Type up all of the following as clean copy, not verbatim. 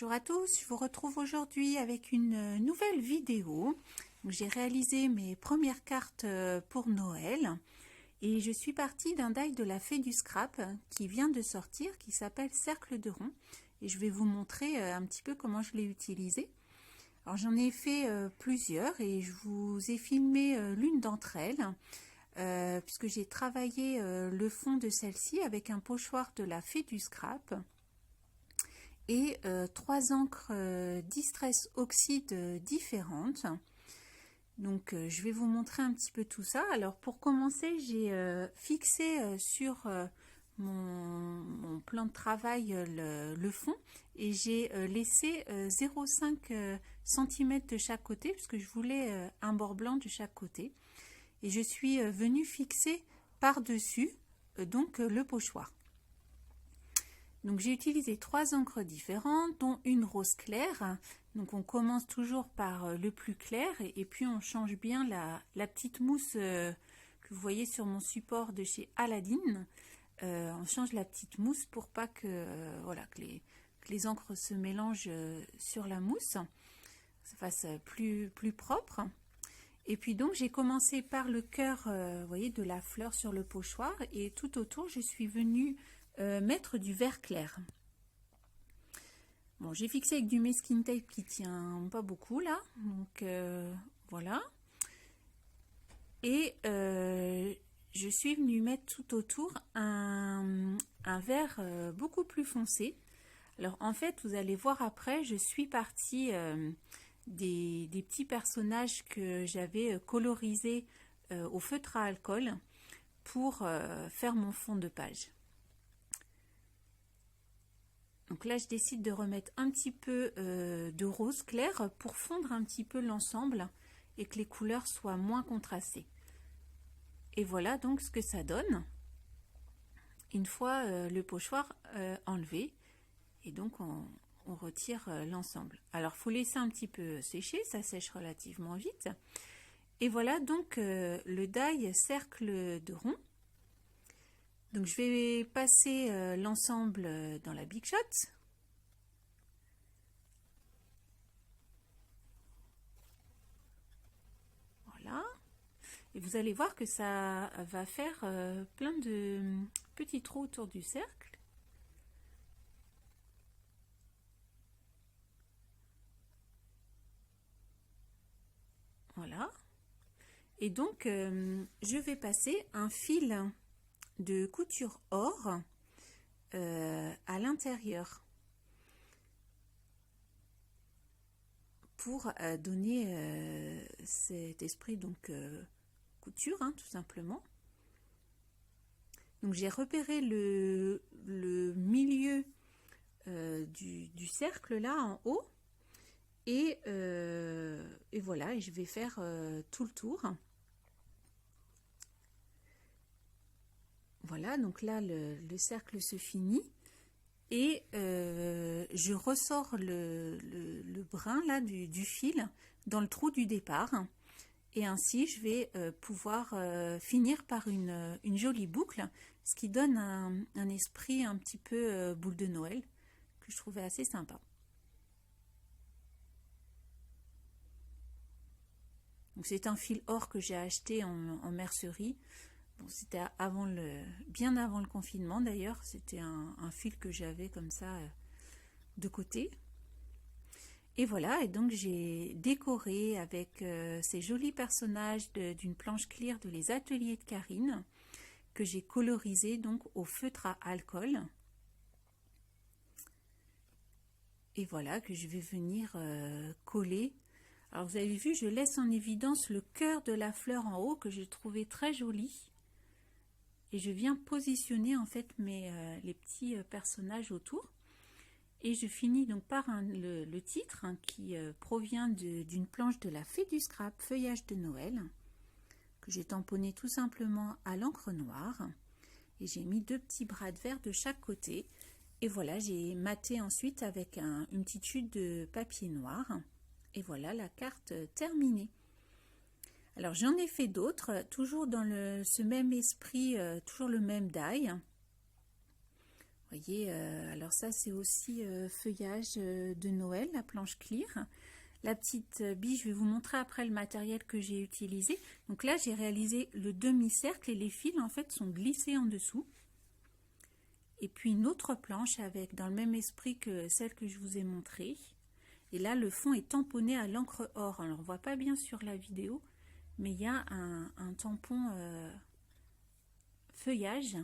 Bonjour à tous, je vous retrouve aujourd'hui avec une nouvelle vidéo. J'ai réalisé mes premières cartes pour Noël et je suis partie d'un die de la Fée du Scrap qui vient de sortir, qui s'appelle Cercle de Rond. Et je vais vous montrer un petit peu comment je l'ai utilisé. Alors j'en ai fait plusieurs et je vous ai filmé l'une d'entre elles. Puisque j'ai travaillé le fond de celle-ci avec un pochoir de la Fée du Scrap et 3 encres Distress Oxide différentes. Donc je vais vous montrer un petit peu tout ça. Alors pour commencer, j'ai fixé sur mon plan de travail le fond et j'ai laissé 0,5 cm de chaque côté puisque je voulais un bord blanc de chaque côté. Et je suis venue fixer par-dessus donc le pochoir. Donc j'ai utilisé 3 encres différentes, dont une rose claire. Donc on commence toujours par le plus clair et puis on change bien la petite mousse que vous voyez sur mon support de chez Aladdin. On change la petite mousse pour pas que, que les encres se mélangent sur la mousse, ça fasse plus propre. Et puis donc j'ai commencé par le cœur voyez, de la fleur sur le pochoir et tout autour je suis venue mettre du vert clair. Bon, j'ai fixé avec du masking tape qui tient pas beaucoup là, donc voilà. Et je suis venue mettre tout autour un vert beaucoup plus foncé. Alors en fait vous allez voir après, je suis partie des petits personnages que j'avais colorisés au feutre à alcool pour faire mon fond de page. Donc là je décide de remettre un petit peu de rose clair pour fondre un petit peu l'ensemble et que les couleurs soient moins contrastées. Et voilà donc ce que ça donne une fois le pochoir enlevé. Et donc on retire l'ensemble. Alors, il faut laisser un petit peu sécher, ça sèche relativement vite. Et voilà donc le die cercle de rond. Donc, je vais passer l'ensemble dans la Big Shot. Voilà. Et vous allez voir que ça va faire plein de petits trous autour du cercle. Voilà. Et donc, je vais passer un fil de couture or à l'intérieur pour donner cet esprit donc couture, hein, tout simplement. Donc, j'ai repéré le milieu du cercle là en haut. Et voilà, et je vais faire tout le tour. Voilà, donc là le cercle se finit et je ressors le brin là du fil dans le trou du départ et ainsi je vais pouvoir finir par une jolie boucle, ce qui donne un esprit un petit peu boule de Noël que je trouvais assez sympa. C'est un fil or que j'ai acheté en mercerie. Bon, c'était bien avant le confinement d'ailleurs. C'était un fil que j'avais comme ça de côté. Et voilà, et donc j'ai décoré avec ces jolis personnages d'une planche clear de les ateliers de Karine que j'ai colorisé donc au feutre à alcool. Et voilà que je vais venir coller. Alors vous avez vu, je laisse en évidence le cœur de la fleur en haut que j'ai trouvé très joli. Et je viens positionner en fait les petits personnages autour. Et je finis donc par le titre hein, qui provient d'une planche de la Fée du Scrap, Feuillage de Noël, que j'ai tamponné tout simplement à l'encre noire. Et j'ai mis 2 petits bras de verre de chaque côté. Et voilà, j'ai maté ensuite avec une petite chute de papier noir. Et voilà la carte terminée. Alors j'en ai fait d'autres, toujours dans ce même esprit, toujours le même die. Voyez, alors ça c'est aussi feuillage de Noël, la planche clear. La petite bille, je vais vous montrer après le matériel que j'ai utilisé. Donc là, j'ai réalisé le demi-cercle et les fils en fait sont glissés en dessous. Et puis une autre planche avec dans le même esprit que celle que je vous ai montrée. Et là, le fond est tamponné à l'encre or. Alors, on ne voit pas bien sur la vidéo, mais il y a un tampon feuillage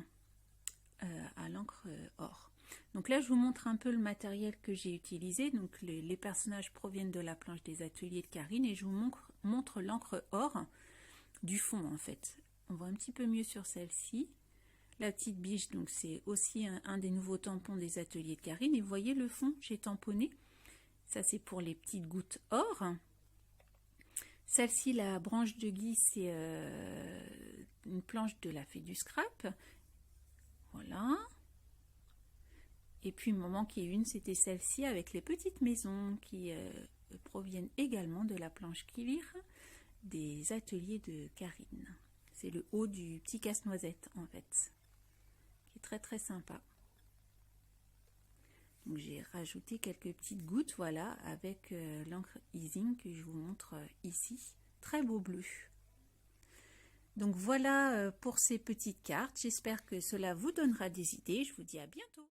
à l'encre or. Donc là, je vous montre un peu le matériel que j'ai utilisé. Donc les personnages proviennent de la planche des ateliers de Karine et je vous montre l'encre or du fond en fait. On voit un petit peu mieux sur celle-ci. La petite biche, donc c'est aussi un des nouveaux tampons des ateliers de Karine. Et vous voyez le fond, j'ai tamponné. Ça c'est pour les petites gouttes or. Celle-ci, la branche de Guy, c'est une planche de la Fée du Scrap. Voilà. Et puis, il m'en manquait une, c'était celle-ci avec les petites maisons qui proviennent également de la planche Clear des ateliers de Karine. C'est le haut du petit casse-noisette en fait, qui est très très sympa. Donc j'ai rajouté quelques petites gouttes, voilà, avec l'encre Easing que je vous montre ici. Très beau bleu. Donc voilà pour ces petites cartes. J'espère que cela vous donnera des idées. Je vous dis à bientôt.